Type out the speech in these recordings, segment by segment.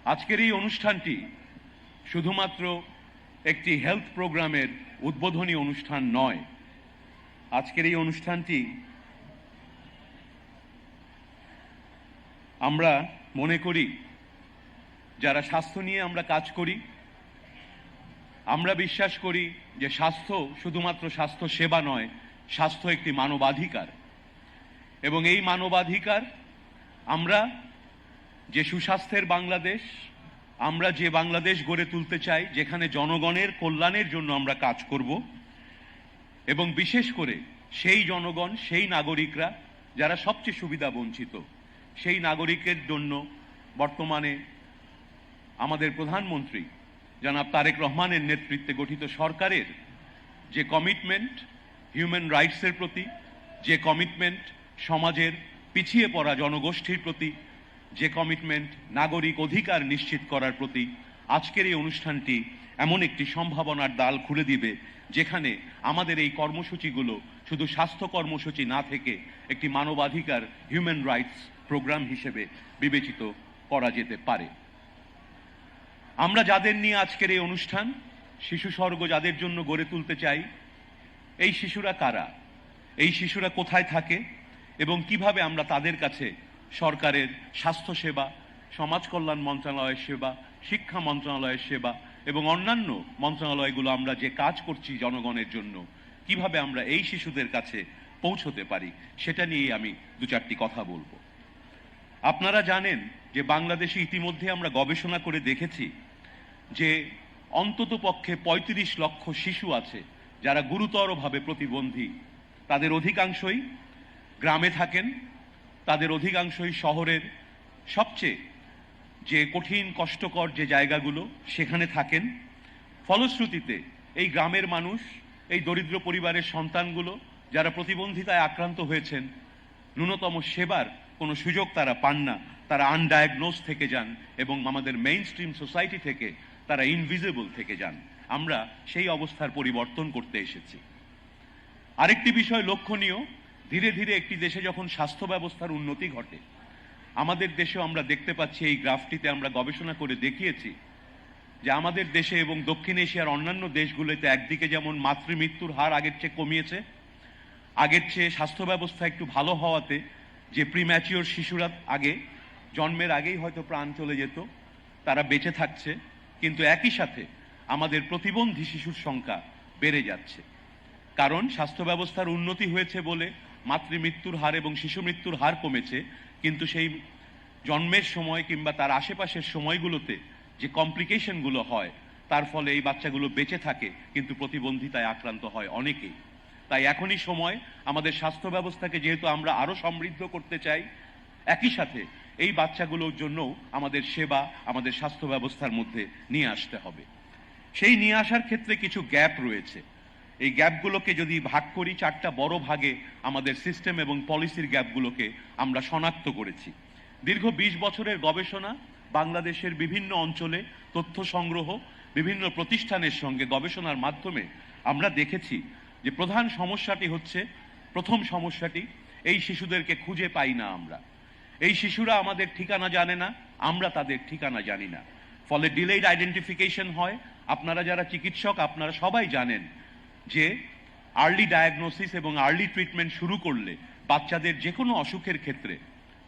আজকের এই অনুষ্ঠানটি শুধুমাত্র একটি হেলথ প্রোগ্রামের উদ্বোধনী অনুষ্ঠান নয়। আজকের এই অনুষ্ঠানটি আমরা মনে করি যারা স্বাস্থ্য নিয়ে আমরা কাজ করি, আমরা বিশ্বাস করি যে স্বাস্থ্য শুধুমাত্র স্বাস্থ্য সেবা নয়, স্বাস্থ্য একটি মানবাধিকার। এবং এই মানবাধিকার আমরা যে সুস্বাস্থ্যের বাংলাদেশ, আমরা যে বাংলাদেশ গড়ে তুলতে চাই যেখানে জনগণের কল্যাণের জন্য আমরা কাজ করব, এবং বিশেষ করে সেই জনগণ, সেই নাগরিকরা যারা সবচেয়ে সুবিধা বঞ্চিত, সেই নাগরিকের জন্য বর্তমানে আমাদের প্রধানমন্ত্রী জনাব তারেক রহমানের নেতৃত্বে গঠিত সরকারের যে কমিটমেন্ট হিউম্যান রাইটসের প্রতি, যে কমিটমেন্ট সমাজের পিছিয়ে পড়া জনগোষ্ঠীর প্রতি, যে কমিটমেন্ট নাগরিক অধিকার নিশ্চিত করার প্রতি, আজকের এই অনুষ্ঠানটি এমন একটি সম্ভাবনার দ্বার খুলে দিবে যেখানে আমাদের এই কর্মসূচিগুলো শুধু স্বাস্থ্য কর্মসূচি না থেকে একটি মানবাধিকার হিউম্যান রাইটস প্রোগ্রাম হিসেবে বিবেচিত করা যেতে পারে। আমরা যাদের নিয়ে আজকের এই অনুষ্ঠান, শিশু স্বর্গ যাদের জন্য গড়ে তুলতে চাই, এই শিশুরা কারা, এই শিশুরা কোথায় থাকে এবং কিভাবে আমরা তাদের কাছে সরকারের স্বাস্থ্য সেবা, সমাজ কল্যাণ মন্ত্রণালয়ের সেবা, শিক্ষা মন্ত্রণালয়ের সেবা এবং অন্যান্য মন্ত্রণালয়গুলো আমরা যে কাজ করছি জনগণের জন্য, কিভাবে আমরা এই শিশুদের কাছে পৌঁছতে পারি, সেটা নিয়েই আমি দু চারটি কথা বলবো। আপনারা জানেন যে বাংলাদেশে ইতিমধ্যে আমরা গবেষণা করে দেখেছি যে অন্তত পক্ষে ৩৫ লক্ষ শিশু আছে যারা গুরুতরভাবে প্রতিবন্ধী। তাদের অধিকাংশই গ্রামে থাকেন, তাদের অধিকাংশই শহরের সবচেয়ে যে কঠিন কষ্টকর যে জায়গাগুলো সেখানে থাকেন। ফলশ্রুতিতে এই গ্রামের মানুষ, এই দরিদ্র পরিবারের সন্তানগুলো যারা প্রতিবন্ধিতায় আক্রান্ত হয়েছেন, ন্যূনতম সেবার কোনো সুযোগ তারা পান না, তারা আনডায়াগনোজ থেকে যান এবং আমাদের মেইন স্ট্রিম সোসাইটি থেকে তারা ইনভিজিবল থেকে যান। আমরা সেই অবস্থার পরিবর্তন করতে এসেছি। আরেকটি বিষয় লক্ষণীয়, ধীরে ধীরে একটি দেশে যখন স্বাস্থ্য ব্যবস্থার উন্নতি ঘটে, আমাদের দেশেও আমরা দেখতে পাচ্ছি, এই গ্রাফটিতে আমরা গবেষণা করে দেখিয়েছি যে আমাদের দেশে এবং দক্ষিণ এশিয়ার অন্যান্য দেশগুলোতে একদিকে যেমন মাতৃমৃত্যুর হার আগের চেয়ে কমিয়েছে, আগের চেয়ে স্বাস্থ্য ব্যবস্থা একটু ভালো হওয়াতে যে প্রিম্যাচিওর শিশুরা আগে জন্মের আগেই হয়তো প্রাণ চলে যেত, তারা বেঁচে থাকছে, কিন্তু একই সাথে আমাদের প্রতিবন্ধী শিশুর সংখ্যা বেড়ে যাচ্ছে। কারণ স্বাস্থ্য ব্যবস্থার উন্নতি হয়েছে বলে মাতৃমৃত্যুর হার এবং শিশু মৃত্যুর হার কমেছে, কিন্তু সেই জন্মের সময় কিংবা তার আশেপাশের সময়গুলোতে যে কমপ্লিকেশনগুলো হয় তার ফলে এই বাচ্চাগুলো বেঁচে থাকে কিন্তু প্রতিবন্ধিতায় আক্রান্ত হয় অনেকেই। তাই এখনই সময় আমাদের স্বাস্থ্য ব্যবস্থাকে যেহেতু আমরা আরো সমৃদ্ধ করতে চাই, একই সাথে এই বাচ্চাগুলোর জন্যও আমাদের সেবা আমাদের স্বাস্থ্য ব্যবস্থার মধ্যে নিয়ে আসতে হবে। সেই নিয়ে আসার ক্ষেত্রে কিছু গ্যাপ রয়েছে। এই গ্যাপগুলোকে যদি ভাগ করি, চারটা বড় ভাগে আমাদের সিস্টেম এবং পলিসির গ্যাপগুলোকে আমরা শনাক্ত করেছি। দীর্ঘ ২০ বছরের গবেষণা, বাংলাদেশের বিভিন্ন অঞ্চলে তথ্য সংগ্রহ, বিভিন্ন প্রতিষ্ঠানের সঙ্গে গবেষণার মাধ্যমে আমরা দেখেছি যে প্রধান সমস্যাটি হচ্ছে, প্রথম সমস্যাটি, এই শিশুদেরকে খুঁজে পাই না আমরা। এই শিশুরা আমাদের ঠিকানা জানে না, আমরা তাদের ঠিকানা জানি না, ফলে ডিলেড আইডেন্টিফিকেশন হয়। আপনারা যারা চিকিৎসক আপনারা সবাই জানেন যে আর্লি ডায়াগনোসিস এবং আর্লি ট্রিটমেন্ট শুরু করলে বাচ্চাদের যে কোনো অসুখের ক্ষেত্রে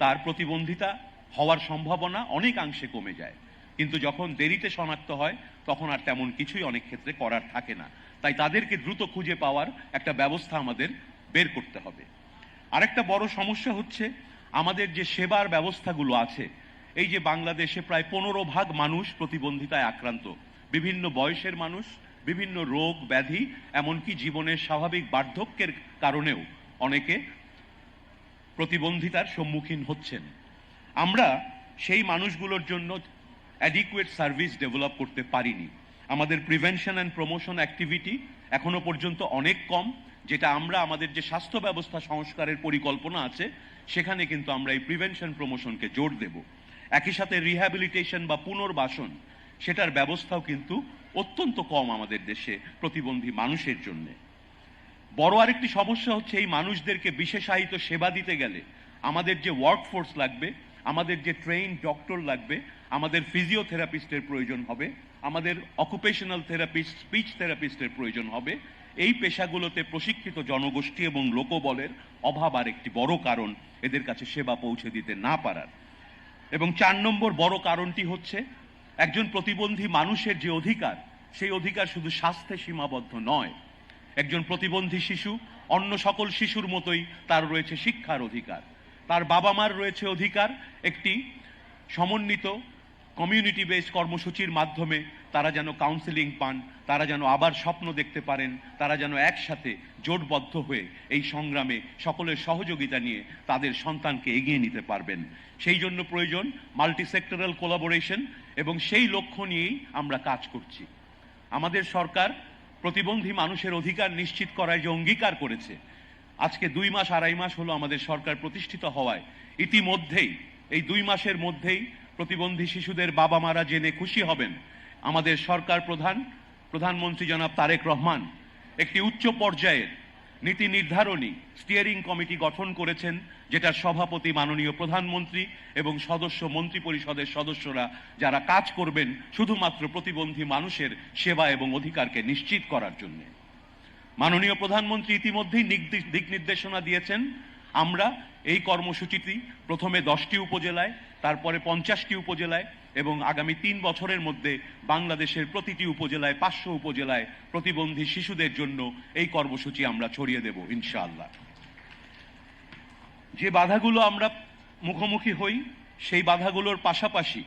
তার প্রতিবন্ধিতা হওয়ার সম্ভাবনা অনেকাংশে কমে যায়, কিন্তু যখন দেরিতে শনাক্ত হয় তখন আর তেমন কিছুই অনেক ক্ষেত্রে করার থাকে না। তাই তাদেরকে দ্রুত খুঁজে পাওয়ার একটা ব্যবস্থা আমাদের বের করতে হবে। আরেকটা বড় সমস্যা হচ্ছে আমাদের যে সেবার ব্যবস্থাগুলো আছে, এই যে বাংলাদেশে প্রায় 15% মানুষ প্রতিবন্ধিতায় আক্রান্ত, বিভিন্ন বয়সের মানুষ, বিভিন্ন রোগ ব্যাধি, এমনকি জীবনের স্বাভাবিক বার্ধক্যের কারণেও অনেকে প্রতিবন্ধিতার সম্মুখীন হচ্ছেন। আমরা সেই মানুষগুলোর জন্য অ্যাডিকুয়েট সার্ভিস ডেভেলপ করতে পারিনি। আমাদের প্রিভেনশন অ্যান্ড প্রমোশন অ্যাক্টিভিটি এখনো পর্যন্ত অনেক কম, যেটা আমরা আমাদের যে স্বাস্থ্য ব্যবস্থা সংস্কারের পরিকল্পনা আছে সেখানে কিন্তু আমরা এই প্রিভেনশন প্রমোশনকে জোর দেব। একই সাথে রিহ্যাবিলিটেশন বা পুনর্বাসন, সেটার ব্যবস্থাও কিন্তু অত্যন্ত কম আমাদের দেশে প্রতিবন্ধী মানুষের জন্য। বড় আরেকটি সমস্যা হচ্ছে এই মানুষদেরকে বিশেষায়িত সেবা দিতে গেলে আমাদের যে ওয়ার্কফোর্স লাগবে, আমাদের যে ট্রেইন ডক্টর লাগবে, আমাদের ফিজিওথেরাপিস্টের প্রয়োজন হবে, আমাদের অকুপেশনাল থেরাপিস্ট, স্পিচ থেরাপিস্টের প্রয়োজন হবে। এই পেশাগুলোতে প্রশিক্ষিত জনগোষ্ঠী এবং লোকবলের অভাব আর একটি বড় কারণ এদের কাছে সেবা পৌঁছে দিতে না পারার। এবং 4 নম্বর বড় কারণটি হচ্ছে একজন প্রতিবন্ধী মানুষের যে অধিকার, সেই অধিকার শুধু স্বাস্থ্যে সীমাবদ্ধ নয়। একজন প্রতিবন্ধী শিশু অন্য সকল শিশুর মতোই তার রয়েছে শিক্ষার অধিকার, তার বাবা মার রয়েছে অধিকার একটি সমন্বিত কমিউনিটি বেসড কর্মসূচির মাধ্যমে তারা যেন কাউন্সেলিং পান, তারা যেন আবার স্বপ্ন দেখতে পারেন, তারা যেন একসাথে জোটবদ্ধ হয়ে এই সংগ্রামে সকলের সহযোগিতা নিয়ে তাদের সন্তানকে এগিয়ে নিতে পারবেন। সেই জন্য প্রয়োজন মাল্টি সেক্টরাল কোলাবোরেশন, এবং সেই লক্ষ্য নিয়েই আমরা কাজ করছি। আমাদের সরকার প্রতিবন্ধী মানুষের অধিকার নিশ্চিত করার যে অঙ্গীকার করেছে, আজকে 2 মাস 2.5 মাস হলো আমাদের সরকার প্রতিষ্ঠিত হওয়ায় ইতিমধ্যেই এই 2 মাসের মধ্যেই প্রতিবন্ধী শিশুদের বাবা মারা জেনে খুশি হবেন আমাদের সরকার প্রধানমন্ত্রী জনাব তারেক রহমান একটি উচ্চ পর্যায়ের নীতি নির্ধারণী স্টিয়ারিং কমিটি গঠন করেছেন, যেটার সভাপতি মাননীয় প্রধানমন্ত্রী এবং সদস্য মন্ত্রী পরিষদের সদস্যরা, যারা কাজ করবেন শুধুমাত্র প্রতিবন্ধী মানুষের সেবা এবং অধিকারকে নিশ্চিত করার জন্য। মাননীয় প্রধানমন্ত্রী ইতিমধ্যেই দিক নির্দেশনা দিয়েছেন। আমরা এই কর্মসূচিটি প্রথমে 10টি উপজেলায়, তারপরে 50টি উপজেলায় এবং আগামী 3 বছরের মধ্যে বাংলাদেশের প্রতিটি উপজেলায় 500 উপজেলায় প্রতিবন্ধী শিশুদের জন্য এই কর্মসূচি আমরা ছড়িয়ে দেব ইনশাআল্লাহ। যে বাধাগুলো আমরা মুখোমুখি হই, সেই বাধাগুলোর পাশাপাশি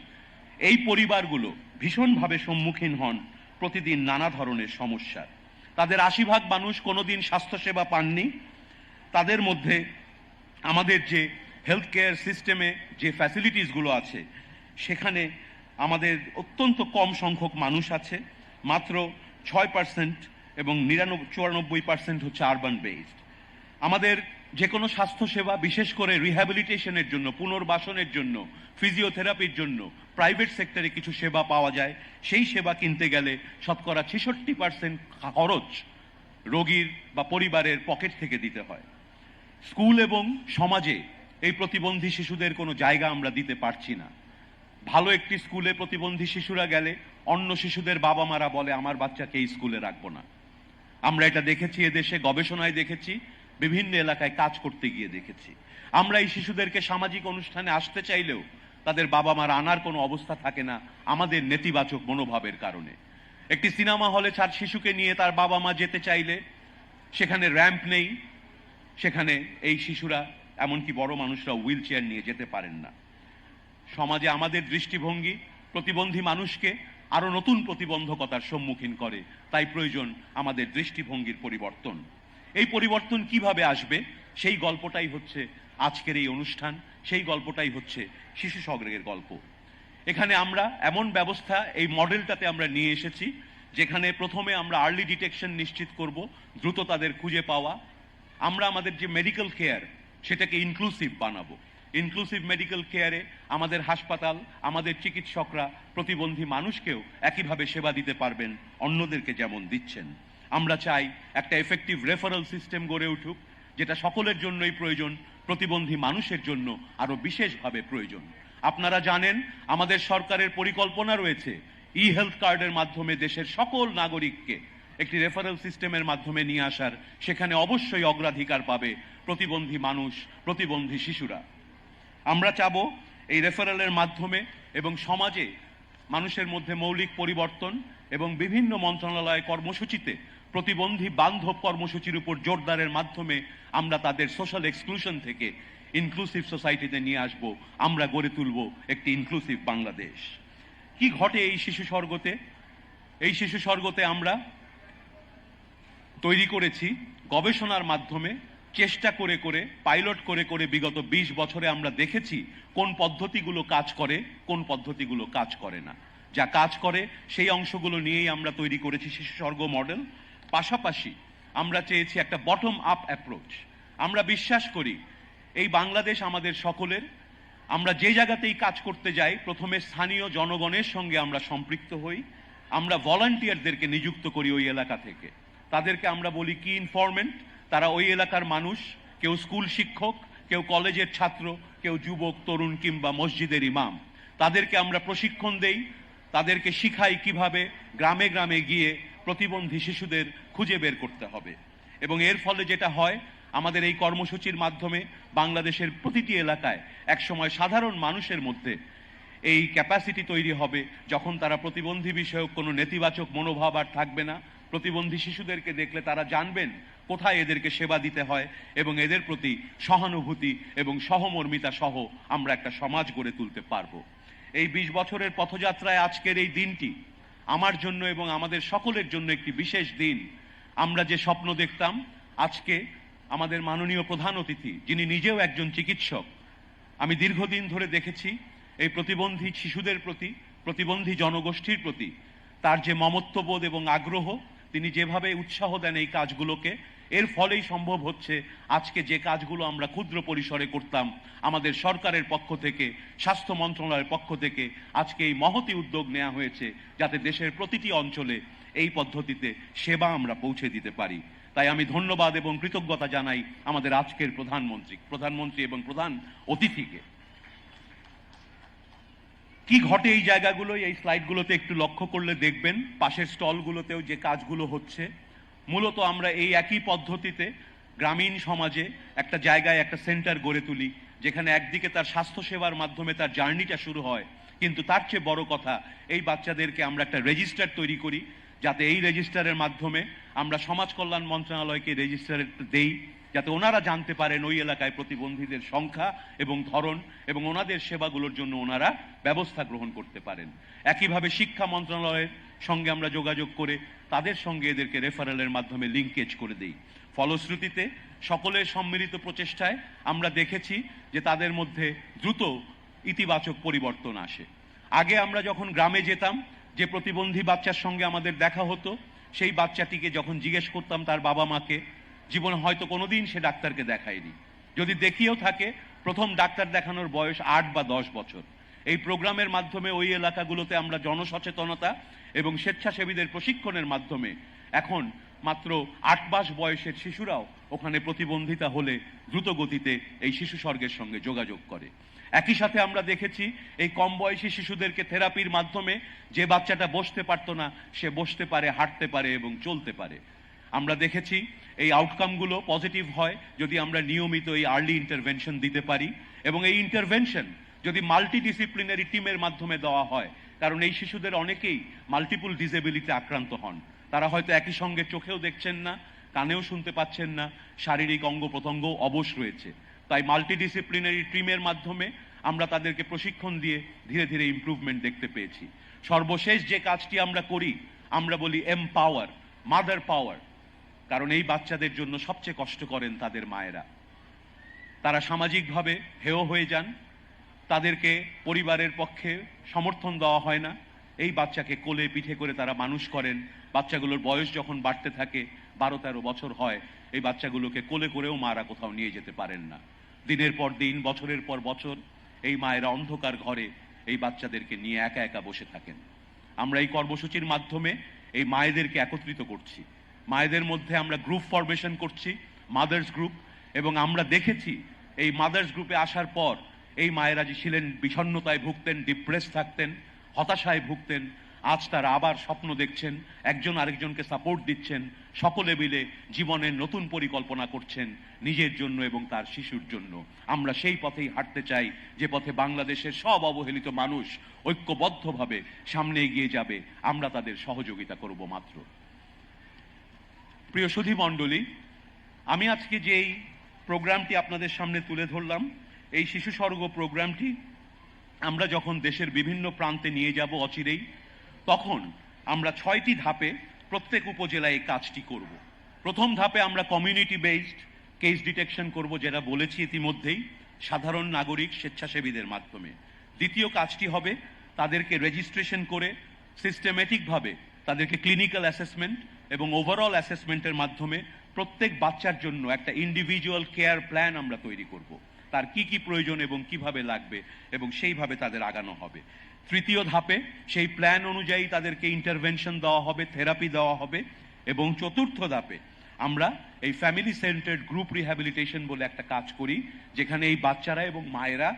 এই পরিবারগুলো ভীষণভাবে সম্মুখীন হন প্রতিদিন নানা ধরনের সমস্যার। তাদের 80% মানুষ কোনোদিন স্বাস্থ্যসেবা পাননি। তাদের মধ্যে আমাদের যে হেলথ কেয়ার সিস্টেমে যে ফ্যাসিলিটিসগুলো আছে, সেখানে আমাদের অত্যন্ত কম সংখ্যক মানুষ আছে, মাত্র 6% এবং 94% হচ্ছে আরবান বেসড। আমাদের যে কোনো স্বাস্থ্যসেবা, বিশেষ করে রিহ্যাবিলিটেশনের জন্য, পুনর্বাসনের জন্য, ফিজিওথেরাপির জন্য প্রাইভেট সেক্টরে কিছু সেবা পাওয়া যায়। সেই সেবা কিনতে গেলে শতকরা 66% খরচ রোগীর বা পরিবারের পকেট থেকে দিতে হয়। স্কুল এবং সমাজে এই প্রতিবন্ধী শিশুদের কোনো জায়গা আমরা দিতে পারছি না। ভালো একটি স্কুলে প্রতিবন্ধী শিশুরা গেলে অন্য শিশুদের বাবা মারা বলে, আমার বাচ্চাকে এই স্কুলে রাখবো না। আমরা এটা দেখেছি, এদেশে গবেষণায় দেখেছি, বিভিন্ন এলাকায় কাজ করতে গিয়ে দেখেছি। আমরা এই শিশুদেরকে সামাজিক অনুষ্ঠানে আসতে চাইলেও তাদের বাবা মারা আনার কোনো অবস্থা থাকে না আমাদের নেতিবাচক মনোভাবের কারণে। একটি সিনেমা হলে শিশুকে নিয়ে তার বাবা মা যেতে চাইলে সেখানে র্যাম্প নেই, সেখানে এই শিশুরা, এমনকি বড় মানুষরা হুইল চেয়ার নিয়ে যেতে পারেন না। সমাজে আমাদের দৃষ্টিভঙ্গি প্রতিবন্ধী মানুষকে আরো নতুন প্রতিবন্ধকতার সম্মুখীন করে, তাই প্রয়োজন আমাদের দৃষ্টিভঙ্গির পরিবর্তন। এই পরিবর্তন কিভাবে আসবে, সেই গল্পটাই হচ্ছে আজকের এই অনুষ্ঠান, সেই গল্পটাই হচ্ছে শিশু সংগ্রহের গল্প। এখানে আমরা এমন ব্যবস্থা, এই মডেলটাতে আমরা নিয়ে এসেছি, যেখানে প্রথমে আমরা আর্লি ডিটেকশন নিশ্চিত করব, দ্রুত তাদের খুঁজে পাওয়া। আমরা আমাদের যে মেডিকেল কেয়ার, সেটাকে ইনক্লুসিভ বানাবো। ইনক্লুসিভ মেডিকেল কেয়ারে আমাদের হাসপাতাল, আমাদের চিকিৎসকরা প্রতিবন্ধী মানুষকেও একইভাবে সেবা দিতে পারবেন অন্যদেরকে যেমন দিচ্ছেন। আমরা চাই একটা এফেক্টিভ রেফারেল সিস্টেম গড়ে উঠুক, যেটা সকলের জন্যই প্রয়োজন, প্রতিবন্ধী মানুষের জন্য আরো বিশেষভাবে প্রয়োজন। আপনারা জানেন আমাদের সরকারের পরিকল্পনা রয়েছে ই হেলথ কার্ডের মাধ্যমে দেশের সকল নাগরিককে একটি রেফারেল সিস্টেমের মাধ্যমে নিয়ে আসার। সেখানে অবশ্যই অগ্রাধিকার পাবে প্রতিবন্ধী মানুষ, প্রতিবন্ধী শিশুরা। আমরা চাবো এই রেফারেলের মাধ্যমে এবং সমাজে মানুষের মধ্যে মৌলিক পরিবর্তন এবং বিভিন্ন মন্ত্রণালয় কর্মসূচিতে প্রতিবন্ধী বান্ধব কর্মসূচির উপর জোরদারের মাধ্যমে আমরা তাদের সোশ্যাল এক্সক্লুশন থেকে ইনক্লুসিভ সোসাইটিতে নিয়ে আসব। আমরা গড়ে তুলব একটি ইনক্লুসিভ বাংলাদেশ। কি ঘটে এই শিশু স্বর্গতে? এই শিশু স্বর্গতে আমরা তৈরি করেছি গবেষণার মাধ্যমে, চেষ্টা করে করে, পাইলট করে করে বিগত 20 বছরে আমরা দেখেছি কোন পদ্ধতিগুলো কাজ করে, কোন পদ্ধতিগুলো কাজ করে না। যা কাজ করে সেই অংশগুলো নিয়েই আমরা তৈরি করেছি শিশু স্বর্গ মডেল। পাশাপাশি আমরা চেয়েছি একটা বটম আপ অ্যাপ্রোচ। আমরা বিশ্বাস করি এই বাংলাদেশ আমাদের সকলের। আমরা যে জায়গাতেই কাজ করতে যাই, প্রথমে স্থানীয় জনগণের সঙ্গে আমরা সম্পৃক্ত হই। আমরা ভলান্টিয়ারদেরকে নিযুক্ত করি ওই এলাকা থেকে। তাদেরকে আমরা বলি কি ইনফরমেন্ট। তারা ওই এলাকার মানুষ, কেউ স্কুল শিক্ষক, কেউ কলেজের ছাত্র, কেউ যুবক, তরুণ কিংবা মসজিদের ইমাম, তাদেরকে আমরা প্রশিক্ষণ দেই, তাদেরকে শিখাই কিভাবে গ্রামে গ্রামে গিয়ে প্রতিবন্ধী শিশুদের খুঁজে বের করতে হবে। এবং এর ফলে যেটা হয়, আমাদের এই কর্মসূচির মাধ্যমে বাংলাদেশের প্রতিটি এলাকায় একসময় সাধারণ মানুষের মধ্যে এই ক্যাপাসিটি তৈরি হবে, যখন তারা প্রতিবন্ধী বিষয়ক কোনো নেতিবাচক মনোভাব আর থাকবে না। প্রতিবন্ধী শিশুদেরকে দেখলে তারা জানবেন কোথায় এদেরকে সেবা দিতে হয়, এবং এদের প্রতি সহানুভূতি এবং সহমর্মিতা সহ আমরা একটা সমাজ গড়ে তুলতে পারবো। এই 20 বছরের পথযাত্রায় আজকের এই দিনটি আমার জন্য এবং আমাদের সকলের জন্য একটি বিশেষ দিন। আমরা যে স্বপ্ন দেখতাম, আজকে আমাদের মাননীয় প্রধান অতিথি, যিনি নিজেও একজন চিকিৎসক, আমি দীর্ঘদিন ধরে দেখেছি এই প্রতিবন্ধী শিশুদের প্রতি, প্রতিবন্ধী জনগোষ্ঠীর প্রতি তার যে মমত্ববোধ এবং আগ্রহ, তিনি যেভাবে উৎসাহ দেন এই কাজগুলোকে, এর ফলেই সম্ভব হচ্ছে আজকে যে কাজগুলো আমরা ক্ষুদ্র পরিসরে করতাম, আমাদের সরকারের পক্ষ থেকে, স্বাস্থ্য মন্ত্রণালয়ের পক্ষ থেকে আজকে এই মহতী উদ্যোগ নেওয়া হয়েছে, যাতে দেশের প্রতিটি অঞ্চলে এই পদ্ধতিতে সেবা আমরা পৌঁছে দিতে পারি। তাই আমি ধন্যবাদ এবং কৃতজ্ঞতা জানাই আমাদের আজকের প্রধানমন্ত্রী এবং প্রধান অতিথিকে। কি ঘটে এই জায়গাগুলোই, এই স্লাইডগুলোতে একটু লক্ষ্য করলে দেখবেন, পাশের স্টলগুলোতেও যে কাজগুলো হচ্ছে, মূলত আমরা এই একই পদ্ধতিতে গ্রামীণ সমাজে একটা জায়গায় একটা সেন্টার গড়ে তুলি, যেখানে একদিকে তার স্বাস্থ্যসেবার মাধ্যমে তার জার্নিটা শুরু হয়, কিন্তু তার চেয়ে বড় কথা, এই বাচ্চাদেরকে আমরা একটা রেজিস্টার তৈরি করি, যাতে এই রেজিস্টারের মাধ্যমে আমরা সমাজ কল্যাণ মন্ত্রণালয়কে রেজিস্টার দেই, যাতে ওনারা জানতে পারেন ওই এলাকায় প্রতিবন্ধীদের সংখ্যা এবং ধরন, এবং ওনাদের সেবাগুলোর জন্য ওনারা ব্যবস্থা গ্রহণ করতে পারেন। একইভাবে শিক্ষা মন্ত্রণালয়ের সঙ্গে আমরা যোগাযোগ করে তাদের সঙ্গে এদেরকে রেফারেলের মাধ্যমে লিঙ্কেজ করে দেই। ফলশ্রুতিতে সকলের সম্মিলিত প্রচেষ্টায় আমরা দেখেছি যে তাদের মধ্যে দ্রুত ইতিবাচক পরিবর্তন আসে। আগে আমরা যখন গ্রামে যেতাম, যে প্রতিবন্ধী বাচ্চার সঙ্গে আমাদের দেখা হতো, সেই বাচ্চাটিকে যখন জিজ্ঞেস করতাম তার বাবা মাকে, জীবনে হয়তো কোনোদিন সে ডাক্তারকে দেখায়নি, যদি দেখিয়েও থাকে প্রথম ডাক্তার দেখানোর বয়স 8 বা 10 বছর। এই প্রোগ্রামের মাধ্যমে ওই এলাকাগুলোতে আমরা জনসচেতনতা এবং স্বেচ্ছাসেবীদের প্রশিক্ষণের মাধ্যমে এখন মাত্র 8 মাস বয়সের শিশুরাও ওখানে প্রতিবন্ধিতা হলে দ্রুত গতিতে এই শিশু স্বর্গের সঙ্গে যোগাযোগ করে। একই সাথে আমরা দেখেছি এই কম বয়সী শিশুদেরকে থেরাপির মাধ্যমে যে বাচ্চাটা বসতে পারতো না, সে বসতে পারে, হাঁটতে পারে এবং চলতে পারে। আমরা দেখেছি এই আউটকামগুলো পজিটিভ হয় যদি আমরা নিয়মিত এই আর্লি ইন্টারভেনশন দিতে পারি, এবং এই ইন্টারভেনশন যদি মাল্টিডিসিপ্লিনারি টিমের মাধ্যমে দেওয়া হয়, কারণ এই শিশুদের অনেকেই মাল্টিপল ডিসেবিলিটি আক্রান্ত হন। তারা হয়তো একই সঙ্গে চোখেও দেখছেন না, কানেও শুনতে পাচ্ছেন না, শারীরিক অঙ্গ প্রত্যঙ্গ অবশ রয়েছে। তাই মাল্টিডিসিপ্লিনারি টিমের মাধ্যমে আমরা তাদেরকে প্রশিক্ষণ দিয়ে ধীরে ধীরে ইমপ্রুভমেন্ট দেখতে পেয়েছি। সর্বশেষ যে কাজটি আমরা করি, আমরা বলি এমপাওয়ার, মাদার পাওয়ার, কারণ এই বাচ্চাদের জন্য সবচেয়ে কষ্ট করেন তাদের মায়েরা। তারা সামাজিকভাবে হেয় হয়ে যান, তাদেরকে পরিবারের পক্ষে সমর্থন দেওয়া হয় না। এই বাচ্চাকে কোলে পিঠে করে তারা মানুষ করেন। বাচ্চাগুলোর বয়স যখন বাড়তে থাকে, 12-13 বছর হয়, এই বাচ্চাগুলোকে কোলে করেও মারা কোথাও নিয়ে যেতে পারেন না। দিনের পর দিন, বছরের পর বছর এই মায়েরা অন্ধকার ঘরে এই বাচ্চাদেরকে নিয়ে একা একা বসে থাকেন। আমরা এই কর্মসূচির মাধ্যমে এই মায়েদেরকে একত্রিত করছি, মায়েদের মধ্যে আমরা গ্রুপ ফরমেশন করছি, মাদার্স গ্রুপ, এবং আমরা দেখেছি এই মাদার্স গ্রুপে আসার পর এই মায়েরা যে ছিলেন বিষণ্ণতায় ভুগতেন, ডিপ্রেস থাকতেন, হতাশায় ভুগতেন, আজ তারা আবার স্বপ্ন দেখছেন, একজন আরেকজনকে সাপোর্ট দিচ্ছেন, সকলে মিলে জীবনের নতুন পরিকল্পনা করছেন নিজের জন্য এবং তার শিশুর জন্য। আমরা সেই পথেই হাঁটতে চাই, যে পথে বাংলাদেশের সব অবহেলিত মানুষ ঐক্যবদ্ধভাবে সামনে এগিয়ে যাবে, আমরা তাদের সহযোগিতা করব মাত্র। প্রিয় সুধী মণ্ডলী, আমি আজকে যেই প্রোগ্রামটি আপনাদের সামনে তুলে ধরলাম, এই শিশু স্বর্গ প্রোগ্রামটি আমরা যখন দেশের বিভিন্ন প্রান্তে নিয়ে যাব অচিরেই, তখন আমরা 6টি ধাপে প্রত্যেক উপজেলায় এই কাজটি করব। প্রথম ধাপে আমরা কমিউনিটি বেসড কেস ডিটেকশন করব, যেটা বলেছি ইতিমধ্যেই, সাধারণ নাগরিক স্বেচ্ছাসেবীদের মাধ্যমে। দ্বিতীয় কাজটি হবে তাদেরকে রেজিস্ট্রেশন করে সিস্টেমেটিকভাবে তাদেরকে ক্লিনিক্যাল অ্যাসেসমেন্ট এবং ওভারঅল অ্যাসেসমেন্টের মাধ্যমে প্রত্যেক বাচ্চার জন্য একটা ইন্ডিভিজুয়াল কেয়ার প্ল্যান আমরা তৈরি করব, তার কি কি প্রয়োজন এবং কিভাবে লাগবে, এবং সেইভাবে তাদের আগানো হবে। তৃতীয় ধাপে সেই প্ল্যান অনুযায়ী তাদেরকে ইন্টারভেনশন দেওয়া হবে, থেরাপি দেওয়া হবে, এবং চতুর্থ ধাপে আমরা এই ফ্যামিলি সেন্টার্ড গ্রুপ রিহ্যাবিলিটেশন বলে একটা কাজ করি, যেখানে এই বাচ্চারা এবং মায়েরা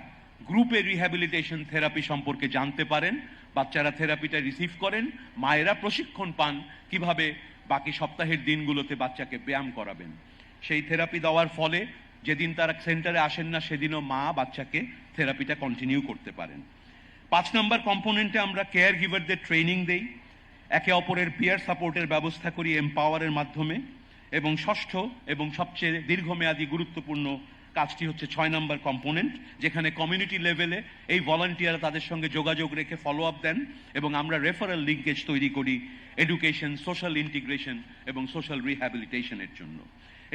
গ্রুপে রিহ্যাবিলিটেশন থেরাপি সম্পর্কে জানতে পারেন, বাচ্চারা থেরাপিটা রিসিভ করেন, মায়েরা প্রশিক্ষণ পান কিভাবে বাকি সপ্তাহের দিনগুলোতে বাচ্চাকে ব্যায়াম করাবেন। সেই থেরাপি দেওয়ার ফলে যেদিন তারা সেন্টারে আসেন না সেদিনও মা বাচ্চাকে থেরাপিটা কন্টিনিউ করতে পারেন। 5 নম্বর কম্পোনেন্টে আমরা কেয়ার গিভারদের ট্রেনিং দেই, একে অপরের পিয়ার সাপোর্টের ব্যবস্থা করি এম্পাওয়ারের মাধ্যমে। এবং ষষ্ঠ এবং সবচেয়ে দীর্ঘমেয়াদী গুরুত্বপূর্ণ কাজটি হচ্ছে 6 নম্বর কম্পোনেন্ট, যেখানে কমিউনিটি লেভেলে এই ভলান্টিয়াররা তাদের সঙ্গে যোগাযোগ রেখে ফলো আপ দেন এবং আমরা রেফারেল লিঙ্কেজ তৈরি করি এডুকেশন, সোশ্যাল ইন্টিগ্রেশন এবং সোশ্যাল রিহ্যাবিলিটেশনের জন্য।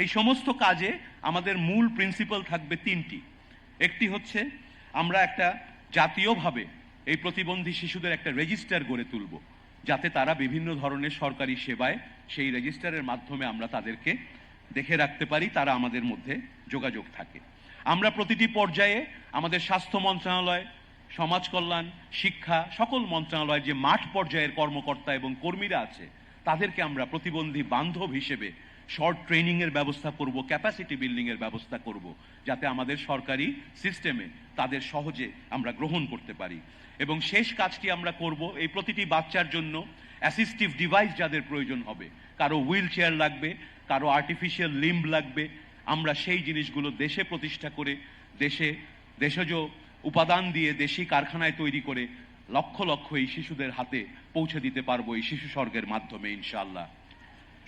এই সমস্ত কাজে আমাদের মূল প্রিন্সিপাল থাকবে 3টি। একটি হচ্ছে আমরা একটা জাতীয়ভাবে এই প্রতিবন্ধী শিশুদের একটা রেজিস্টার গড়ে তুলব, যাতে তারা বিভিন্ন ধরনের সরকারি সেবায় সেই রেজিস্টারের মাধ্যমে আমরা তাদেরকে দেখে রাখতে পারি, তারা আমাদের মধ্যে যোগাযোগ থাকে। আমরা প্রতিটি পর্যায়ে আমাদের স্বাস্থ্য মন্ত্রণালয়, সমাজ কল্যাণ, শিক্ষা, সকল মন্ত্রণালয়ের যে মাঠ পর্যায়ের কর্মকর্তা এবং কর্মীরা আছে তাদেরকে আমরা প্রতিবন্ধী বান্ধব হিসেবে শর্ট ট্রেনিং এর ব্যবস্থা করব, ক্যাপাসিটি বিল্ডিং এর ব্যবস্থা করব, যাতে আমাদের সরকারি সিস্টেমে তাদের সহজে আমরা গ্রহণ করতে পারি। এবং শেষ কাজটি আমরা করব, এই প্রতিটি বাচ্চার জন্য অ্যাসিস্টিভ ডিভাইস যাদের প্রয়োজন হবে, কারো হুইল চেয়ার লাগবে, কারো আর্টিফিশিয়াল লিম্ব লাগবে, আমরা সেই জিনিসগুলো দেশে প্রতিষ্ঠা করে দেশজ উপাদান দিয়ে দেশি কারখানায় তৈরি করে লক্ষ লক্ষ এই শিশুদের হাতে পৌঁছে দিতে পারবো এই শিশু স্বর্গের মাধ্যমে ইনশাআল্লাহ।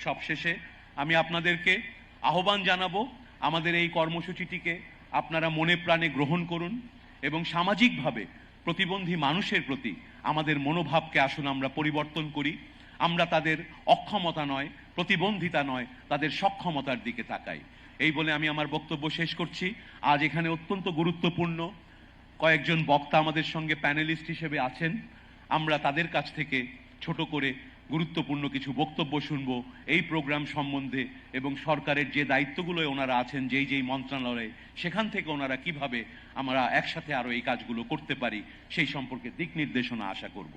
সবশেষে আমি আপনাদেরকে আহ্বান জানাবো, আমাদের এই কর্মসূচিটিকে আপনারা মনে প্রাণে গ্রহণ করুন এবং সামাজিকভাবে প্রতিবন্ধী মানুষের প্রতি আমাদের মনোভাবকে আসুন আমরা পরিবর্তন করি। আমরা তাদের অক্ষমতা নয়, প্রতিবন্ধিতা নয়, তাদের সক্ষমতার দিকে তাকাই। এই বলে আমি আমার বক্তব্য শেষ করছি। আজ এখানে অত্যন্ত গুরুত্বপূর্ণ কয়েকজন বক্তা আমাদের সঙ্গে প্যানেলিস্ট হিসেবে আছেন। আমরা তাদের কাছ থেকে ছোট করে গুরুত্বপূর্ণ কিছু বক্তব্য শুনব এই প্রোগ্রাম সম্বন্ধে এবং সরকারের যে দায়িত্বগুলোয় ওনারা আছেন, যেই মন্ত্রণালয়ে, সেখান থেকে ওনারা কিভাবে আমরা একসাথে আরো এই কাজগুলো করতে পারি সেই সম্পর্কে দিক নির্দেশনা আশা করব।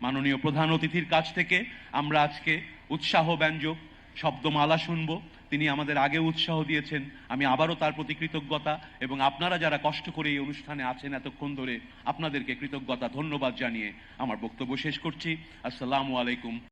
মাননীয় প্রধান অতিথির কাছ থেকে আমরা আজকে উৎসাহব্যঞ্জক শব্দমালা শুনব। তিনি আমাদের আগে উৎসাহ দিয়েছেন, আমি আবারও তার প্রতি কৃতজ্ঞতা এবং আপনারা যারা কষ্ট করে এই অনুষ্ঠানে আছেন এতক্ষণ ধরে আপনাদেরকে কৃতজ্ঞতা ধন্যবাদ জানিয়ে আমার বক্তব্য শেষ করছি। আসসালামু আলাইকুম।